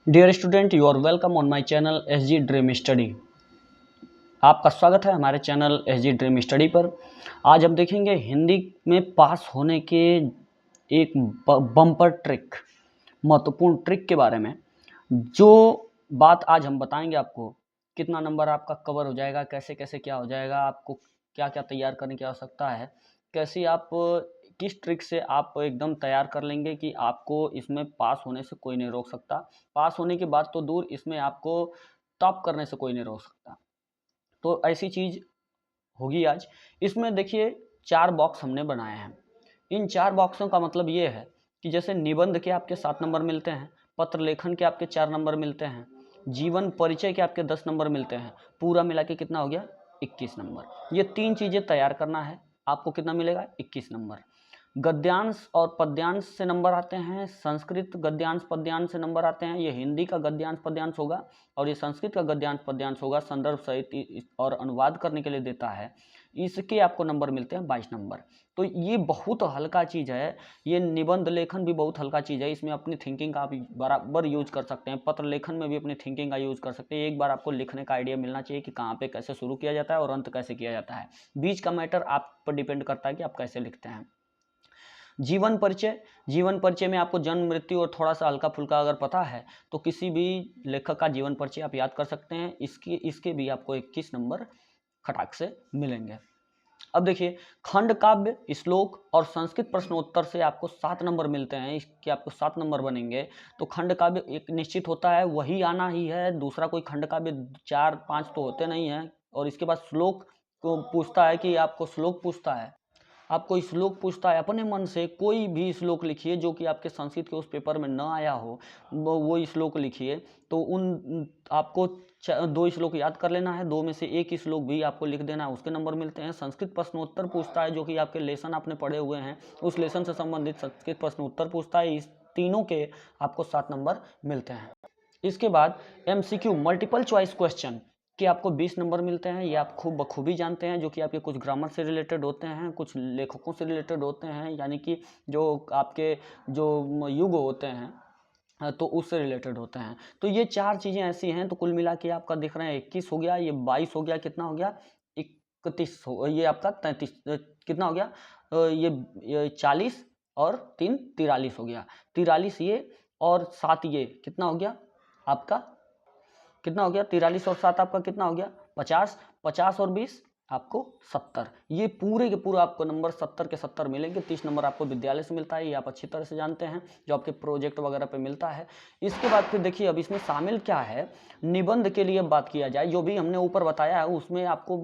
Dear student, you are welcome on my channel S G dream study. आपका स्वागत है हमारे channel S G dream study पर। आज हम देखेंगे हिंदी में पास होने के एक बम्पर ट्रिक, महत्वपूर्ण ट्रिक के बारे में। जो बात आज हम बताएंगे आपको, कितना नंबर आपका कवर हो जाएगा, कैसे कैसे क्या हो जाएगा, आपको क्या क्या तैयार करने की आवश्यकता है, कैसे आप किस ट्रिक से आप एकदम तैयार कर लेंगे कि आपको इसमें पास होने से कोई नहीं रोक सकता। पास होने के बाद तो दूर, इसमें आपको टॉप करने से कोई नहीं रोक सकता। तो ऐसी चीज़ होगी आज। इसमें देखिए 4 बॉक्स हमने बनाए हैं। इन 4 बॉक्सों का मतलब ये है कि जैसे निबंध के आपके 7 नंबर मिलते हैं, पत्र लेखन के आपके 4 नंबर मिलते हैं, जीवन परिचय के आपके 10 नंबर मिलते हैं, पूरा मिला के कितना हो गया 21 नंबर। ये 3 चीज़ें तैयार करना है, आपको कितना मिलेगा 21 नंबर। गद्यांश और पद्यांश से नंबर आते हैं, संस्कृत गद्यांश पद्यांश से नंबर आते हैं। ये हिंदी का गद्यांश पद्यांश होगा और ये संस्कृत का गद्यांश पद्यांश होगा, संदर्भ सहित और अनुवाद करने के लिए देता है। इसके आपको नंबर मिलते हैं 22 नंबर। तो ये बहुत हल्का चीज़ है। ये निबंध लेखन भी बहुत हल्का चीज़ है, इसमें अपनी थिंकिंग का आप बराबर यूज कर सकते हैं। पत्र लेखन में भी अपनी थिंकिंग का यूज कर सकते हैं। एक बार आपको लिखने का आइडिया मिलना चाहिए कि कहाँ पे कैसे शुरू किया जाता है और अंत कैसे किया जाता है। बीच का मैटर आप पर डिपेंड करता है कि आप कैसे लिखते हैं। जीवन परिचय में आपको जन्म मृत्यु और थोड़ा सा हल्का फुल्का अगर पता है तो किसी भी लेखक का जीवन परिचय आप याद कर सकते हैं। इसके भी आपको 21 नंबर खटाक से मिलेंगे। अब देखिए, खंड काव्य, श्लोक और संस्कृत प्रश्नोत्तर से आपको 7 नंबर मिलते हैं। इसके आपको 7 नंबर बनेंगे। तो खंड काव्य एक निश्चित होता है, वही आना ही है। दूसरा कोई खंड काव्य 4-5 तो होते नहीं हैं। और इसके बाद श्लोक को पूछता है कि आपको श्लोक पूछता है, आपको श्लोक पूछता है। अपने मन से कोई भी श्लोक लिखिए जो कि आपके संस्कृत के उस पेपर में न आया हो, वो श्लोक लिखिए। तो उन आपको 2 श्लोक याद कर लेना है, 2 में से एक श्लोक भी आपको लिख देना है, उसके नंबर मिलते हैं। संस्कृत प्रश्नोत्तर पूछता है जो कि आपके लेसन आपने पढ़े हुए हैं, उस लेसन से संबंधित संस्कृत प्रश्नोत्तर पूछता है। इस तीनों के आपको 7 नंबर मिलते हैं। इसके बाद MCQ, मल्टीपल चॉइस क्वेश्चन कि आपको 20 नंबर मिलते हैं। ये आप खूब बखूबी जानते हैं, जो कि आपके कुछ ग्रामर से रिलेटेड होते हैं, कुछ लेखकों से रिलेटेड होते हैं, यानी कि जो आपके जो युग होते हैं तो उससे रिलेटेड होते हैं। तो ये 4 चीज़ें ऐसी हैं। तो कुल मिला के आपका दिख रहे हैं 21 हो गया, ये 22 हो गया, कितना हो गया 31 हो, ये आपका 33 कितना हो गया ये 40 और 3 43 हो गया। 43 ये और 7 ये कितना हो गया आपका, कितना हो गया 43 और 7 आपका कितना हो गया 50। 50 और 20 आपको 70। ये पूरे के पूरे आपको नंबर 70 के 70 मिलेंगे। 30 नंबर आपको विद्यालय से मिलता है, ये आप अच्छी तरह से जानते हैं, जो आपके प्रोजेक्ट वगैरह पे मिलता है। इसके बाद फिर देखिए, अब इसमें शामिल क्या है। निबंध के लिए बात किया जाए, जो भी हमने ऊपर बताया है उसमें आपको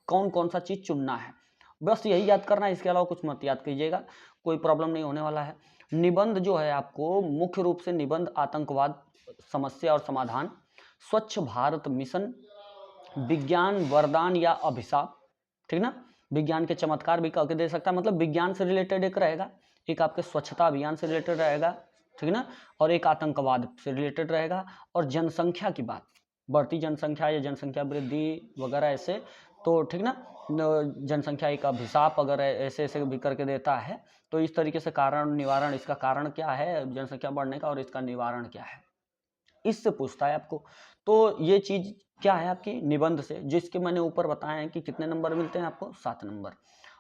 कौन कौन सा चीज़ चुनना है, बस यही याद करना है। इसके अलावा कुछ मत याद कीजिएगा, कोई प्रॉब्लम नहीं होने वाला है। निबंध जो है आपको मुख्य रूप से निबंध, आतंकवाद, समस्या और समाधान, स्वच्छ भारत मिशन, विज्ञान वरदान या अभिशाप, ठीक ना, विज्ञान के चमत्कार भी करके दे सकता है, मतलब विज्ञान से रिलेटेड एक रहेगा, एक आपके स्वच्छता अभियान से रिलेटेड रहेगा, ठीक ना, और एक आतंकवाद से रिलेटेड रहेगा। और जनसंख्या की बात, बढ़ती जनसंख्या या जनसंख्या वृद्धि वगैरह ऐसे, तो ठीक ना, जनसंख्या एक अभिशाप अगर ऐसे ऐसे भी करके देता है। तो इस तरीके से कारण निवारण, इसका कारण क्या है जनसंख्या बढ़ने का और इसका निवारण क्या है, इससे पूछता है आपको। तो ये चीज़ क्या है आपकी निबंध से, जिसके मैंने ऊपर बताया है कि कितने नंबर मिलते हैं आपको 7 नंबर।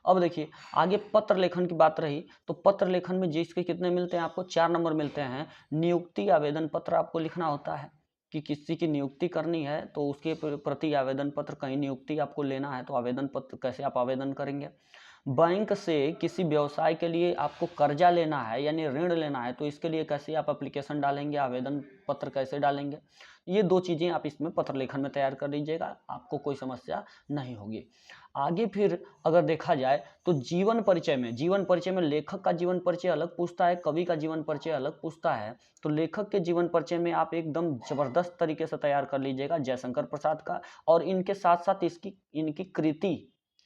अब देखिए आगे पत्र लेखन की बात रही, तो पत्र लेखन में जिसके कितने मिलते हैं आपको 4 नंबर मिलते हैं। नियुक्ति आवेदन पत्र आपको लिखना होता है कि किसी की नियुक्ति करनी है तो उसके प्रति आवेदन पत्र, कहीं नियुक्ति आपको लेना है तो आवेदन पत्र कैसे आप आवेदन करेंगे। बैंक से किसी व्यवसाय के लिए आपको कर्जा लेना है यानी ऋण लेना है, तो इसके लिए कैसे आप एप्लीकेशन डालेंगे, आवेदन पत्र कैसे डालेंगे। ये 2 चीज़ें आप इसमें पत्र लेखन में तैयार कर लीजिएगा, आपको कोई समस्या नहीं होगी। आगे फिर अगर देखा जाए तो जीवन परिचय में लेखक का जीवन परिचय अलग पूछता है, कवि का जीवन परिचय अलग पूछता है। तो लेखक के जीवन परिचय में आप एकदम ज़बरदस्त तरीके से तैयार कर लीजिएगा जयशंकर प्रसाद का, और इनके साथ साथ इनकी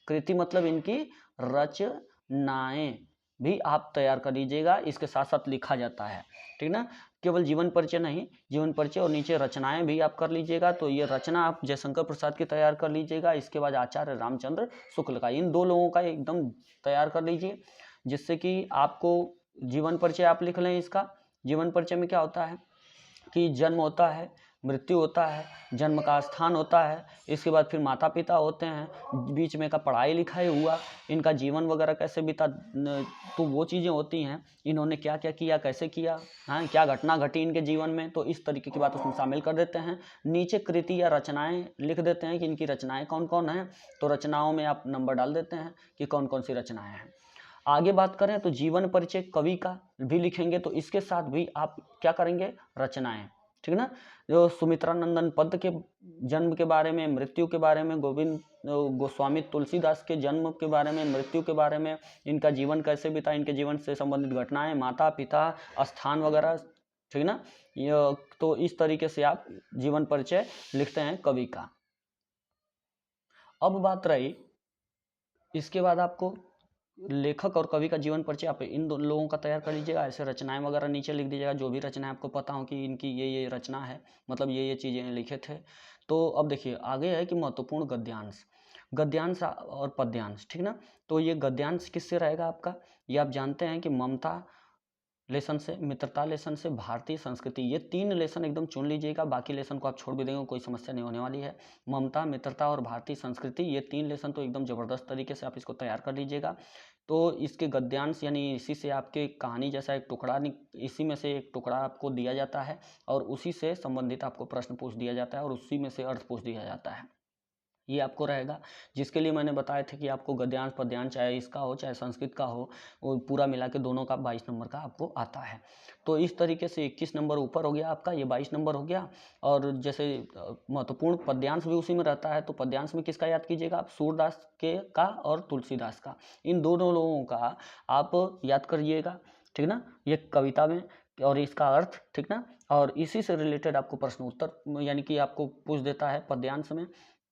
कृति मतलब इनकी रचनाएं भी आप तैयार कर लीजिएगा, इसके साथ साथ लिखा जाता है, ठीक ना। केवल जीवन परिचय नहीं, जीवन परिचय और नीचे रचनाएं भी आप कर लीजिएगा। तो ये रचना आप जयशंकर प्रसाद की तैयार कर लीजिएगा। इसके बाद आचार्य रामचंद्र शुक्ल का, इन 2 लोगों का एकदम तैयार कर लीजिए, जिससे कि आपको जीवन परिचय आप लिख लें। इसका जीवन परिचय में क्या होता है, कि जन्म होता है, मृत्यु होता है, जन्म का स्थान होता है, इसके बाद फिर माता पिता होते हैं, बीच में का पढ़ाई लिखाई हुआ, इनका जीवन वगैरह कैसे बीता, तो वो चीज़ें होती हैं, इन्होंने क्या क्या किया, कैसे किया, हाँ क्या घटना घटी इनके जीवन में, तो इस तरीके की बात उसमें शामिल कर देते हैं। नीचे कृति या रचनाएं लिख देते हैं कि इनकी रचनाएं कौन कौन हैं, तो रचनाओं में आप नंबर डाल देते हैं कि कौन कौन सी रचनाएं हैं। आगे बात करें तो जीवन परिचय कवि का भी लिखेंगे, तो इसके साथ भी आप क्या करेंगे, रचनाएं, ठीक ना। जो सुमित्रानंदन पद के जन्म के बारे में, मृत्यु के बारे में, गोविंद गोस्वामी तुलसीदास के जन्म के बारे में, मृत्यु के बारे में, इनका जीवन कैसे बीता, इनके जीवन से संबंधित घटनाएं, माता पिता, स्थान वगैरह, ठीक ना। तो इस तरीके से आप जीवन परिचय लिखते हैं कवि का। अब बात रही इसके बाद आपको लेखक और कवि का जीवन परिचय, आप इन दो लोगों का तैयार कर लीजिएगा। ऐसे रचनाएं वगैरह नीचे लिख दीजिएगा, जो भी रचनाएं आपको पता हो कि इनकी ये रचना है, मतलब ये चीज़ें लिखे थे। तो अब देखिए आगे है कि महत्वपूर्ण गद्यांश, गद्यांश और पद्यांश, ठीक ना। तो ये गद्यांश किससे रहेगा आपका, ये आप जानते हैं कि ममता लेसन से, मित्रता लेसन से, भारतीय संस्कृति, ये 3 लेसन एकदम चुन लीजिएगा, बाकी लेसन को आप छोड़ भी देंगे, कोई समस्या नहीं होने वाली है। ममता, मित्रता और भारतीय संस्कृति, ये 3 लेसन तो एकदम ज़बरदस्त तरीके से आप इसको तैयार कर लीजिएगा। तो इसके गद्यांश यानी इसी से आपके कहानी जैसा एक टुकड़ा, इसी में से एक टुकड़ा आपको दिया जाता है और उसी से संबंधित आपको प्रश्न पूछ दिया जाता है और उसी में से अर्थ पूछ दिया जाता है। ये आपको रहेगा, जिसके लिए मैंने बताया था कि आपको गद्यांश पद्यांश चाहे इसका हो चाहे संस्कृत का हो, वो पूरा मिला के दोनों का 22 नंबर का आपको आता है। तो इस तरीके से 21 नंबर ऊपर हो गया आपका, ये 22 नंबर हो गया। और जैसे महत्वपूर्ण पद्यांश भी उसी में रहता है, तो पद्यांश में किसका याद कीजिएगा आप, सूरदास के का और तुलसीदास का, इन दोनों लोगों का आप याद करिएगा, ठीक ना। ये कविता में और इसका अर्थ, ठीक ना, और इसी से रिलेटेड आपको प्रश्न उत्तर यानी कि आपको पूछ देता है पद्यांश में,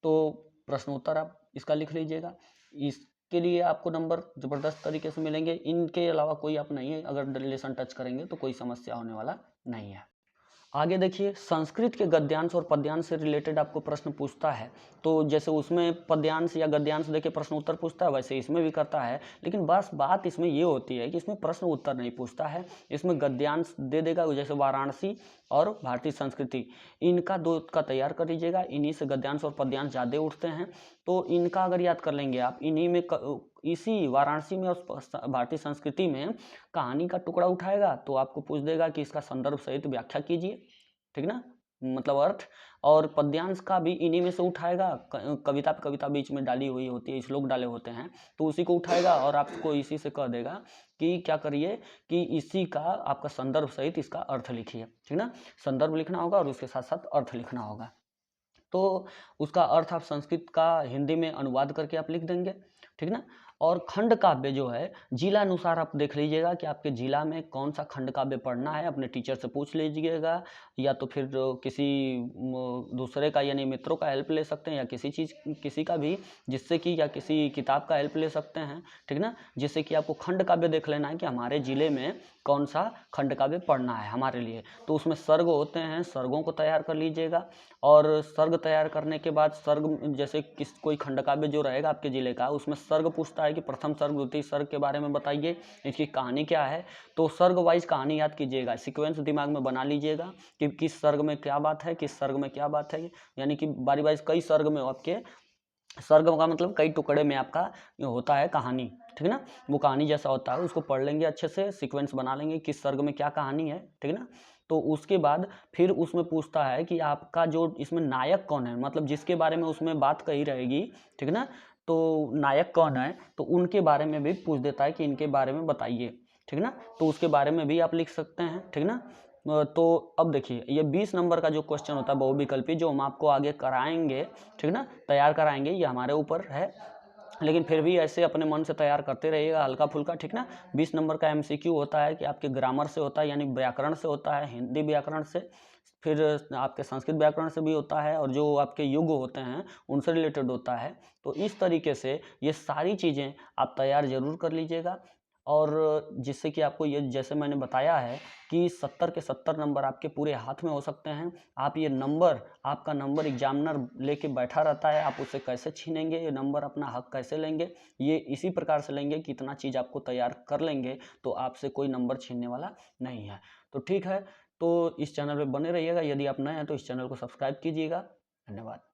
तो प्रश्न उत्तर आप इसका लिख लीजिएगा। इसके लिए आपको नंबर ज़बरदस्त तरीके से मिलेंगे, इनके अलावा कोई आप नहीं है, अगर रिलेशन टच करेंगे तो कोई समस्या होने वाला नहीं है। आगे देखिए, संस्कृत के गद्यांश और पद्यांश से रिलेटेड आपको प्रश्न पूछता है, तो जैसे उसमें पद्यांश या गद्यांश देके प्रश्न उत्तर पूछता है, वैसे इसमें भी करता है, लेकिन बस बात इसमें ये होती है कि इसमें प्रश्न उत्तर नहीं पूछता है, इसमें गद्यांश दे देगा। जैसे वाराणसी और भारतीय संस्कृति, इनका 2 का तैयार कर लीजिएगा, इन्हीं से गद्यांश और पद्यांश ज़्यादा उठते हैं, तो इनका अगर याद कर लेंगे आप, इन्हीं में इसी वाराणसी में और भारतीय संस्कृति में कहानी का टुकड़ा उठाएगा, तो आपको पूछ देगा कि इसका संदर्भ सहित व्याख्या कीजिए, ठीक ना, मतलब अर्थ। और पद्यांश का भी इन्हीं में से उठाएगा, कविता पे कविता बीच में डाली हुई होती है, श्लोक डाले होते हैं, तो उसी को उठाएगा और आपको इसी से कह देगा कि क्या करिए कि इसी का आपका संदर्भ सहित इसका अर्थ लिखिए, ठीक ना। संदर्भ लिखना होगा और उसके साथ साथ अर्थ लिखना होगा। तो उसका अर्थ आप संस्कृत का हिंदी में अनुवाद करके आप लिख देंगे, ठीक ना। और खंड काव्य जो है जिला अनुसार आप देख लीजिएगा कि आपके जिला में कौन सा खंड काव्य पढ़ना है, अपने टीचर से पूछ लीजिएगा, या तो फिर किसी दूसरे का यानी मित्रों का हेल्प ले सकते हैं, या किसी का भी, जिससे कि, या किसी किताब का हेल्प ले सकते हैं, ठीक ना, जिससे कि आपको खंड काव्य देख लेना है कि हमारे जिले में कौन सा खंड काव्य पढ़ना है हमारे लिए। तो उसमें सर्ग होते हैं, सर्गों को तैयार कर लीजिएगा, और सर्ग तैयार करने के बाद सर्ग जैसे कोई खंड काव्य जो रहेगा आपके ज़िले का, उसमें सर्ग पूछता है कि प्रथम सर्ग द्वितीय सर्ग के बारे में बताइए, इसकी कहानी क्या है, तो सर्ग वाइज कहानी याद कीजिएगा, सीक्वेंस दिमाग में बना लीजिएगा कि किस सर्ग में क्या बात है, किस सर्ग में क्या बात है, यानी कि बारी वाइज कई सर्ग में आपके, सर्ग का मतलब कई टुकड़े में आपका होता है कहानी, ठीक ना, वो कहानी जैसा होता है, उसको पढ़ लेंगे अच्छे से, सीक्वेंस बना लेंगे किस सर्ग में क्या कहानी है, ठीक ना। तो उसके बाद फिर उसमें पूछता है कि आपका जो इसमें नायक कौन है, मतलब जिसके बारे में उसमें बात कही रहेगी, ठीक ना, तो नायक कौन है, तो उनके बारे में भी पूछ देता है कि इनके बारे में बताइए, ठीक ना, तो उसके बारे में भी आप लिख सकते हैं, ठीक ना। तो अब देखिए, ये 20 नंबर का जो क्वेश्चन होता है बहुविकल्पी, जो हम आपको आगे कराएंगे, ठीक ना, तैयार कराएंगे, ये हमारे ऊपर है, लेकिन फिर भी ऐसे अपने मन से तैयार करते रहिएगा हल्का फुल्का, ठीक ना। 20 नंबर का एमसीक्यू होता है कि आपके ग्रामर से होता है, यानी व्याकरण से होता है, हिंदी व्याकरण से, फिर आपके संस्कृत व्याकरण से भी होता है, और जो आपके युग होते हैं उनसे रिलेटेड होता है। तो इस तरीके से ये सारी चीज़ें आप तैयार ज़रूर कर लीजिएगा, और जिससे कि आपको ये, जैसे मैंने बताया है कि 70 के 70 नंबर आपके पूरे हाथ में हो सकते हैं। आप ये नंबर, आपका नंबर एग्जामिनर लेके बैठा रहता है, आप उससे कैसे छीनेंगे ये नंबर, अपना हक कैसे लेंगे, ये इसी प्रकार से लेंगे कि इतना चीज़ आपको तैयार कर लेंगे तो आपसे कोई नंबर छीनने वाला नहीं है। तो ठीक है, तो इस चैनल पे बने रहिएगा। यदि आप नए हैं तो इस चैनल को सब्सक्राइब कीजिएगा। धन्यवाद।